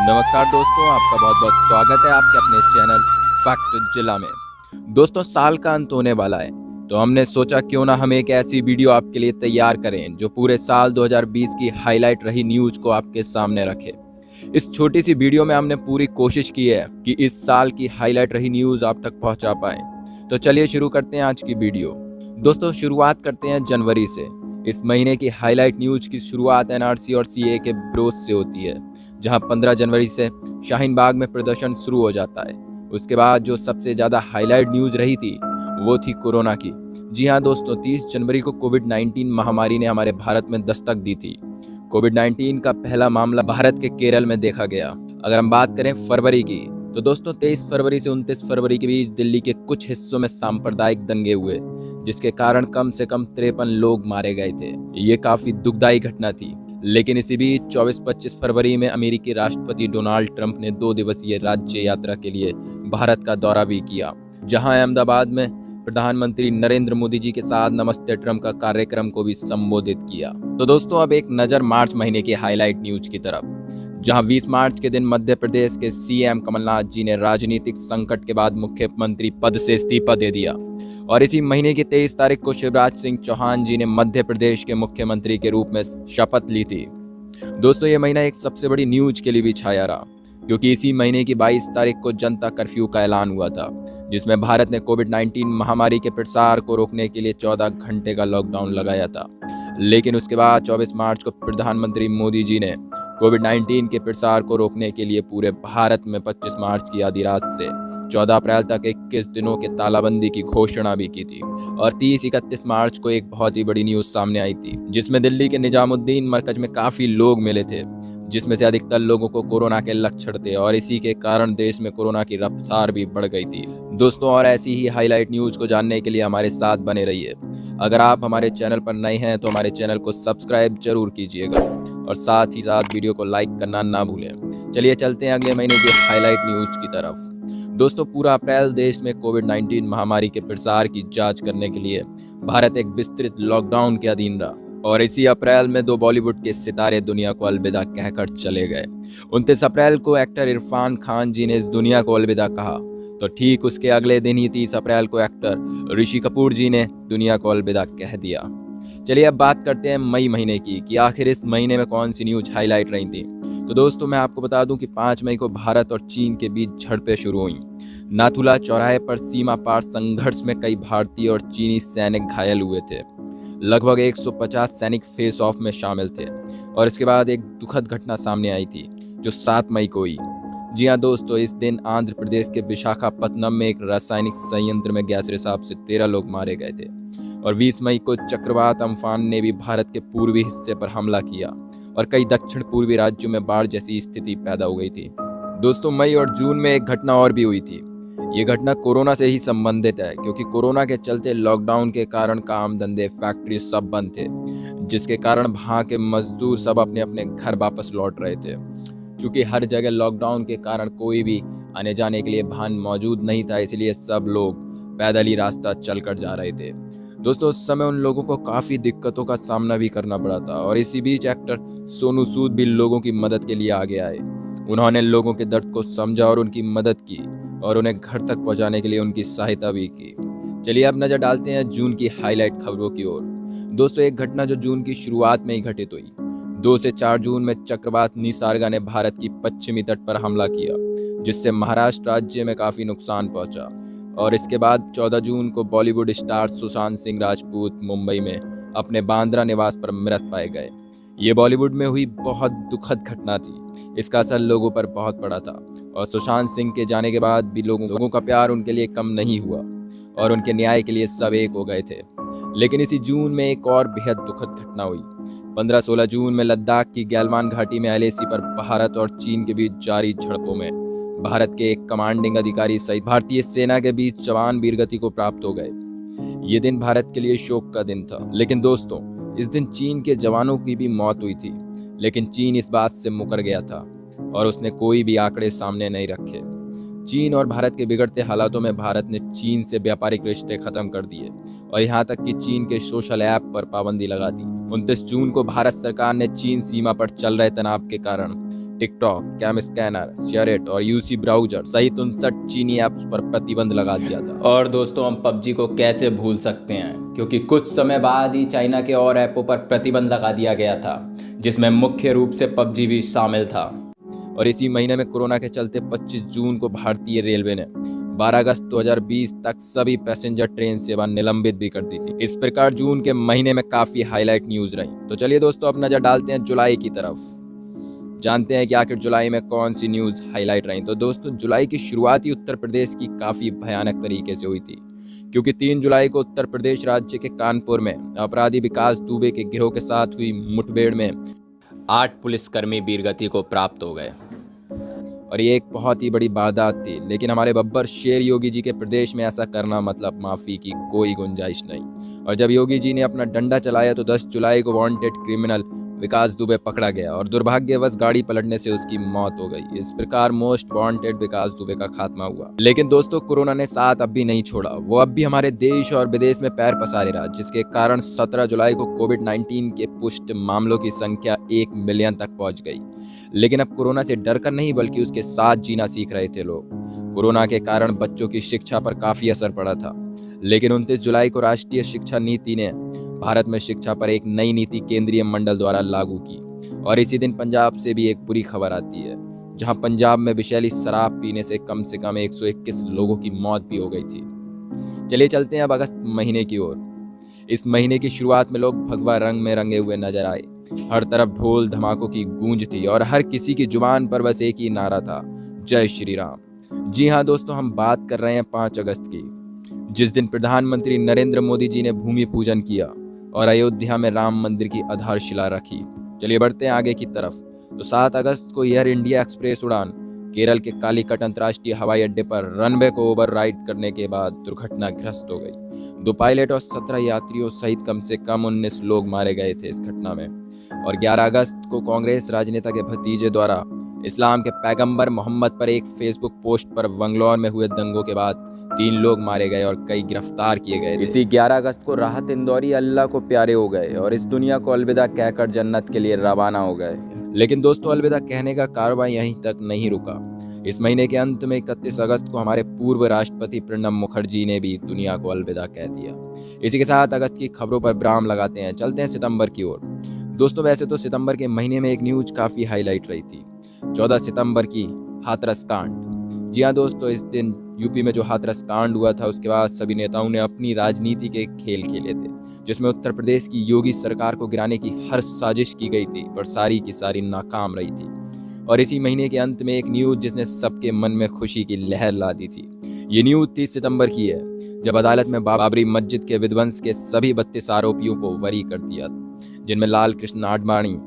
नमस्कार दोस्तों, आपका बहुत बहुत स्वागत है आपके अपने चैनल फैक्ट जिला में। दोस्तों, साल का अंत होने वाला है, तो हमने सोचा क्यों ना हम एक ऐसी वीडियो आपके लिए तैयार करें जो पूरे साल 2020 की हाईलाइट रही न्यूज को आपके सामने रखे। इस छोटी सी वीडियो में हमने पूरी कोशिश की है कि इस साल की हाईलाइट रही न्यूज आप तक पहुंचा पाए। तो चलिए शुरू करते हैं आज की वीडियो। दोस्तों, शुरुआत करते हैं जनवरी से। इस महीने की हाईलाइट न्यूज की शुरुआत एनआरसी और सीए के विरोध से होती है, जहां 15 जनवरी से शाहीन बाग में प्रदर्शन शुरू हो जाता है। उसके बाद जो सबसे ज्यादा हाईलाइट न्यूज रही थी वो थी कोरोना की। जी हां दोस्तों, 30 जनवरी को कोविड-19 महामारी ने हमारे भारत में दस्तक दी थी। कोविड-19 का पहला मामला भारत के केरल में देखा गया। अगर हम बात करें फरवरी की, तो दोस्तों 23 फरवरी से 29 फरवरी के बीच दिल्ली के कुछ हिस्सों में सांप्रदायिक दंगे हुए, जिसके कारण कम से कम 53 लोग मारे गए थे। ये काफी दुखदायी घटना थी। लेकिन इसी बीच 24-25 फरवरी में अमेरिकी राष्ट्रपति डोनाल्ड ट्रंप ने 2 दिवसीय राज्य यात्रा के लिए भारत का दौरा भी किया, जहां अहमदाबाद में प्रधानमंत्री नरेंद्र मोदी जी के साथ नमस्ते ट्रंप का कार्यक्रम को भी संबोधित किया। तो दोस्तों, अब एक नजर मार्च महीने की हाईलाइट न्यूज की तरफ, जहां 20 मार्च के दिन मध्य प्रदेश के सीएम कमलनाथ जी ने राजनीतिक संकट के बाद मुख्यमंत्री पद से इस्तीफा दे दिया और इसी महीने की 23 तारीख को शिवराज सिंह चौहान जी ने मध्य प्रदेश के मुख्यमंत्री के रूप में शपथ ली थी। दोस्तों, ये महीना एक सबसे बड़ी न्यूज के लिए भी छाया रहा, क्योंकि इसी महीने की 22 तारीख को जनता कर्फ्यू का ऐलान हुआ था, जिसमें भारत ने कोविड-19 महामारी के प्रसार को रोकने के लिए 14 घंटे का लॉकडाउन लगाया था। लेकिन उसके बाद 24 मार्च को प्रधानमंत्री मोदी जी ने कोविड-19 के प्रसार को रोकने के लिए पूरे भारत में 25 मार्च की आधी रात से 14 अप्रैल तक 21 दिनों के तालाबंदी की घोषणा भी की थी। और 30-31 मार्च को एक बहुत ही बड़ी न्यूज सामने आई थी, जिसमें दिल्ली के निजामुद्दीन मरकज में काफी लोग मिले थे, जिसमें से अधिकतर लोगों को कोरोना के लक्षण थे और इसी के कारण देश में कोरोना की रफ्तार भी बढ़ गई थी। दोस्तों, और ऐसी ही हाईलाइट न्यूज को जानने के लिए हमारे साथ बने रहिए। अगर आप हमारे चैनल पर नए हैं तो हमारे चैनल को सब्सक्राइब जरूर कीजिएगा और साथ ही साथ वीडियो को लाइक करना ना भूलें। चलिए चलते हैं अगले महीने की हाईलाइट न्यूज की तरफ। दोस्तों, पूरा अप्रैल देश में कोविड-19 महामारी के प्रसार की जांच करने के लिए भारत एक विस्तृत लॉकडाउन के अधीन रहा और इसी अप्रैल में 2 बॉलीवुड के सितारे दुनिया को अलविदा कहकर चले गए। 29 अप्रैल को एक्टर इरफान खान जी ने इस दुनिया को अलविदा कहा, तो ठीक उसके अगले दिन ही 30 अप्रैल को एक्टर ऋषि कपूर जी ने दुनिया को अलविदा कह दिया। चलिए अब बात करते हैं मई महीने की कि आखिर इस महीने में कौन सी न्यूज हाईलाइट रही थी। तो दोस्तों, मैं आपको बता दूं कि 5 मई को भारत और चीन के बीच झड़पें शुरू हुई। नाथुला चौराहे पर सीमा पार संघर्ष में कई भारतीय और चीनी सैनिक घायल हुए थे। लगभग 150 सैनिक फेस ऑफ में शामिल थे और इसके बाद एक दुखद घटना सामने आई थी जो 7 मई को हुई। जी हाँ दोस्तों, इस दिन आंध्र प्रदेश के विशाखापत्तनम में एक रासायनिक संयंत्र में गैस रिसाव से 13 लोग मारे गए थे। और 20 मई को चक्रवात अम्फान ने भी भारत के पूर्वी हिस्से पर हमला किया और कई दक्षिण पूर्वी राज्यों में बाढ़ जैसी स्थिति पैदा हो गई थी। दोस्तों, मई और जून में एक घटना और भी हुई थी। ये घटना कोरोना से ही संबंधित है, क्योंकि कोरोना के चलते लॉकडाउन के कारण काम धंधे फैक्ट्री सब बंद थे, जिसके कारण वहाँ के मजदूर सब अपने अपने घर वापस लौट रहे थे। क्योंकि हर जगह लॉकडाउन के कारण कोई भी आने जाने के लिए वाहन मौजूद नहीं था, इसलिए सब लोग पैदल ही रास्ता चलकर जा रहे थे। दोस्तों, उस समय उन लोगों को काफ़ी दिक्कतों का सामना भी करना पड़ा था और इसी बीच एक्टर सोनू सूद भी लोगों की मदद के लिए आगे आए। उन्होंने लोगों के दर्द को समझा और उनकी मदद की और उन्हें घर तक पहुंचाने के लिए उनकी सहायता भी की। चलिए अब नजर डालते हैं जून की हाईलाइट खबरों की ओर। दोस्तों, एक घटना जो जून की शुरुआत में ही घटित हुई। 2 से 4 जून में चक्रवात निसर्गा ने भारत की पश्चिमी तट पर हमला किया, जिससे महाराष्ट्र राज्य में काफी नुकसान पहुंचा। और इसके बाद 14 जून को बॉलीवुड स्टार सुशांत सिंह राजपूत मुंबई में अपने बांद्रा निवास पर मृत पाए गए। ये बॉलीवुड में हुई बहुत दुखद घटना थी। इसका असर लोगों पर बहुत पड़ा था और सुशांत सिंह के जाने के बाद भी लोगों का प्यार उनके लिए कम नहीं हुआ और उनके न्याय के लिए सब एक हो गए थे। लेकिन इसी जून में एक और बेहद दुखद घटना हुई। 15-16 जून में लद्दाख की गैलवान घाटी में एलएसी पर भारत और चीन के बीच जारी झड़पों में भारत के एक कमांडिंग अधिकारी सहित भारतीय सेना के बीच जवान वीरगति को प्राप्त हो गए। ये दिन भारत के लिए शोक का दिन था। लेकिन दोस्तों, इस दिन चीन के जवानों की भी मौत हुई थी, लेकिन चीन इस बात से मुकर गया था और उसने कोई भी आंकड़े सामने नहीं रखे। चीन और भारत के बिगड़ते हालातों में भारत ने चीन से व्यापारिक रिश्ते खत्म कर दिए और यहाँ तक कि चीन के सोशल ऐप पर पाबंदी लगा दी। 29 जून को भारत सरकार ने चीन सीमा पर चल रहे तनाव के कारण टिकटॉक, कैम स्कैनर, शेयरिट और यूसी ब्राउजर सहित 59 चीनी ऐप्स पर प्रतिबंध लगा दिया था। और दोस्तों हम पबजी को कैसे भूल सकते हैं, क्योंकि कुछ समय बाद ही चाइना के और ऐपों पर प्रतिबंध लगा दिया गया था, जिसमें मुख्य रूप से पबजी भी शामिल था। और इसी महीने में कोरोना के चलते 25 जून को भारतीय रेलवे ने 12 अगस्त 2020 तक सभी पैसेंजर ट्रेन सेवा निलंबित भी कर दी थी। इस प्रकार जून के महीने में काफी हाईलाइट न्यूज रही। तो चलिए दोस्तों अब नजर डालते हैं जुलाई की तरफ, जानते हैं कि आखिर जुलाई में कौन सी न्यूज हाईलाइट रही। तो दोस्तों जुलाई की शुरुआत ही उत्तर प्रदेश की काफी भयानक तरीके से हुई थी, क्योंकि 3 जुलाई को उत्तर प्रदेश राज्य के कानपुर में अपराधी विकास दुबे के गिरोह के साथ हुई मुठभेड़ में 8 पुलिसकर्मी वीरगति को प्राप्त हो गए। और ये एक बहुत ही बड़ी वारदात थी, लेकिन हमारे बब्बर शेर योगी जी के प्रदेश में ऐसा करना मतलब माफी की कोई गुंजाइश नहीं। और जब योगी जी ने अपना डंडा चलाया तो 10 जुलाई को वांटेड क्रिमिनल विकास दुबे पकड़ा गया और दुर्भाग्यवश गाड़ी पलटने से उसकी मौत हो गई। इस प्रकार मोस्ट वांटेड विकास दुबे का खात्मा हुआ। लेकिन दोस्तों कोरोना ने साथ अब भी नहीं छोड़ा, वो अब भी हमारे देश और विदेश में पैर पसारे रहा, जिसके कारण 17 जुलाई को कोविड-19 के पुष्ट मामलों की संख्या 1 मिलियन तक पहुंच गई। लेकिन अब कोरोना से डरकर नहीं बल्कि उसके साथ जीना सीख रहे थे लोग। कोरोना के कारण बच्चों की शिक्षा पर काफी असर पड़ा था, लेकिन 29 जुलाई को राष्ट्रीय शिक्षा नीति ने भारत में शिक्षा पर एक नई नीति केंद्रीय मंडल द्वारा लागू की। और इसी दिन पंजाब से भी एक बुरी खबर आती है, जहां पंजाब में विषैली शराब पीने से कम 121 लोगों की मौत भी हो गई थी। चलिए चलते हैं अब अगस्त महीने की ओर। इस महीने की शुरुआत में लोग भगवा रंग में रंगे हुए नजर आए। हर तरफ ढोल धमाकों की गूंज थी और हर किसी की जुबान पर बस एक ही नारा था, जय श्री राम। जी हाँ दोस्तों, हम बात कर रहे हैं 5 अगस्त की, जिस दिन प्रधानमंत्री नरेंद्र मोदी जी ने भूमि पूजन किया और अयोध्या में राम मंदिर की आधारशिला रखी। चलिए बढ़ते हैं आगे की तरफ। तो 7 अगस्त को एयर इंडिया एक्सप्रेस उड़ान केरल के कालीकट अंतर्राष्ट्रीय हवाई अड्डे पर रनवे को ओवरराइड करने के बाद दुर्घटनाग्रस्त हो गई। 2 पायलट और 17 यात्रियों सहित कम से कम 19 लोग मारे गए थे इस घटना में। और 11 अगस्त को कांग्रेस राजनेता के भतीजे द्वारा इस्लाम के पैगंबर मोहम्मद पर एक फेसबुक पोस्ट पर बंगलौर में हुए दंगों के बाद 3 लोग मारे गए और कई गिरफ्तार किए गए। इसी 11 अगस्त को राहत इंदौरी अल्लाह को प्यारे हो गए और इस दुनिया को अलविदा कहकर जन्नत के लिए रवाना हो गए। लेकिन दोस्तों अलविदा कहने का कारवां यहीं तक नहीं रुका। इस महीने के अंत में 31 अगस्त को हमारे पूर्व राष्ट्रपति प्रणब मुखर्जी ने भी दुनिया को अलविदा कह दिया। इसी के साथ अगस्त की खबरों पर विराम लगाते हैं, चलते हैं सितंबर की ओर। दोस्तों वैसे तो सितंबर के महीने में एक न्यूज काफी हाईलाइट रही थी, 14 सितंबर की हाथरस कांड। जी हाँ दोस्तों, इस दिन यूपी में जो हाथरस कांड हुआ था उसके बाद सभी नेताओं ने अपनी राजनीति के खेल खेले थे, जिसमें उत्तर प्रदेश की योगी सरकार को गिराने की हर साजिश की गई थी, पर सारी की सारी नाकाम रही थी। और इसी महीने के अंत में एक न्यूज जिसने सबके मन में खुशी की लहर ला दी थी। ये न्यूज 30 सितंबर की है, जब अदालत में बाबरी मस्जिद के विध्वंस के सभी 32 आरोपियों को बरी कर दिया, जिनमें लाल कृष्ण आडवाणी,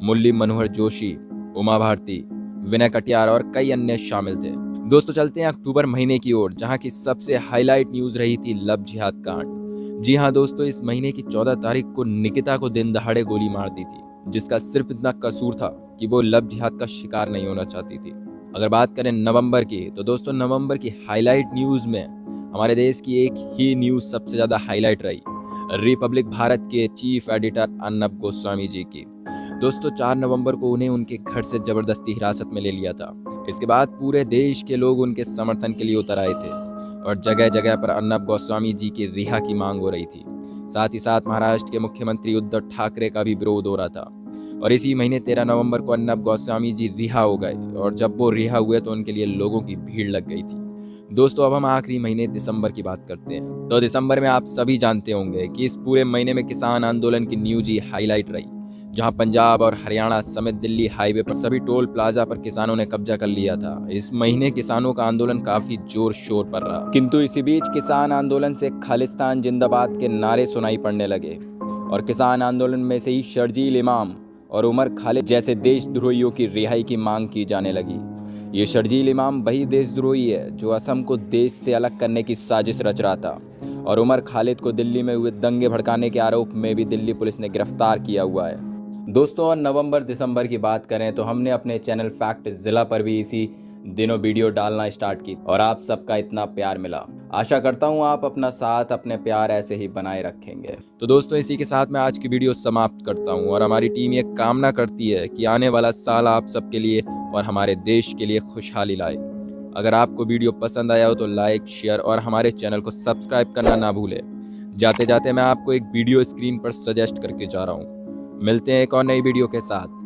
मुरली मनोहर जोशी, उमा भारती, विनय कटियार और कई अन्य शामिल थे। दोस्तों चलते हैं अक्टूबर महीने की ओर, जहां की सबसे हाईलाइट न्यूज रही थी लव जिहाद कांड। जी हां दोस्तों, इस महीने की 14 तारीख को निकिता को दिन दहाड़े गोली मार दी थी, जिसका सिर्फ इतना कसूर था कि वो लव जिहाद का शिकार नहीं होना चाहती थी। अगर बात करें नवंबर की, तो दोस्तों नवंबर की हाईलाइट न्यूज में हमारे देश की एक ही न्यूज सबसे ज्यादा हाईलाइट रही, रिपब्लिक भारत के चीफ एडिटर अर्नब गोस्वामी जी की। दोस्तों 4 नवंबर को उन्हें उनके घर से जबरदस्ती हिरासत में ले लिया था। इसके बाद पूरे देश के लोग उनके समर्थन के लिए उतर आए थे और जगह जगह पर अर्नब गोस्वामी जी की रिहा की मांग हो रही थी। साथ ही साथ महाराष्ट्र के मुख्यमंत्री उद्धव ठाकरे का भी विरोध हो रहा था। और इसी महीने 13 नवंबर को अर्नब गोस्वामी जी रिहा हो गए और जब वो रिहा हुए तो उनके लिए लोगों की भीड़ लग गई थी। दोस्तों अब हम आखिरी महीने दिसंबर की बात करते हैं। तो दिसंबर में आप सभी जानते होंगे कि इस पूरे महीने में किसान आंदोलन की न्यूज ही हाईलाइट रही, जहां पंजाब और हरियाणा समेत दिल्ली हाईवे पर सभी टोल प्लाजा पर किसानों ने कब्जा कर लिया था। इस महीने किसानों का आंदोलन काफी जोर शोर पर रहा, किंतु इसी बीच किसान आंदोलन से खालिस्तान जिंदाबाद के नारे सुनाई पड़ने लगे और किसान आंदोलन में से ही शर्जील इमाम और उमर खालिद जैसे देशद्रोहियों की रिहाई की मांग की जाने लगी। ये शर्जील इमाम वही देशद्रोही है जो असम को देश से अलग करने की साजिश रच रहा था और उमर खालिद को दिल्ली में हुए दंगे भड़काने के आरोप में भी दिल्ली पुलिस ने गिरफ्तार किया हुआ है। दोस्तों और नवंबर दिसंबर की बात करें तो हमने अपने चैनल फैक्ट जिला पर भी इसी दिनों वीडियो डालना स्टार्ट की और आप सबका इतना प्यार मिला। आशा करता हूँ आप अपना साथ, अपने प्यार ऐसे ही बनाए रखेंगे। तो दोस्तों, इसी के साथ मैं आज की वीडियो समाप्त करता हूँ और हमारी टीम ये कामना करती है कि आने वाला साल आप सबके लिए और हमारे देश के लिए खुशहाली लाए। अगर आपको वीडियो पसंद आया हो तो लाइक, शेयर और हमारे चैनल को सब्सक्राइब करना ना भूलें। जाते जाते मैं आपको एक वीडियो स्क्रीन पर सजेस्ट करके जा रहा हूँ। मिलते हैं एक और नई वीडियो के साथ।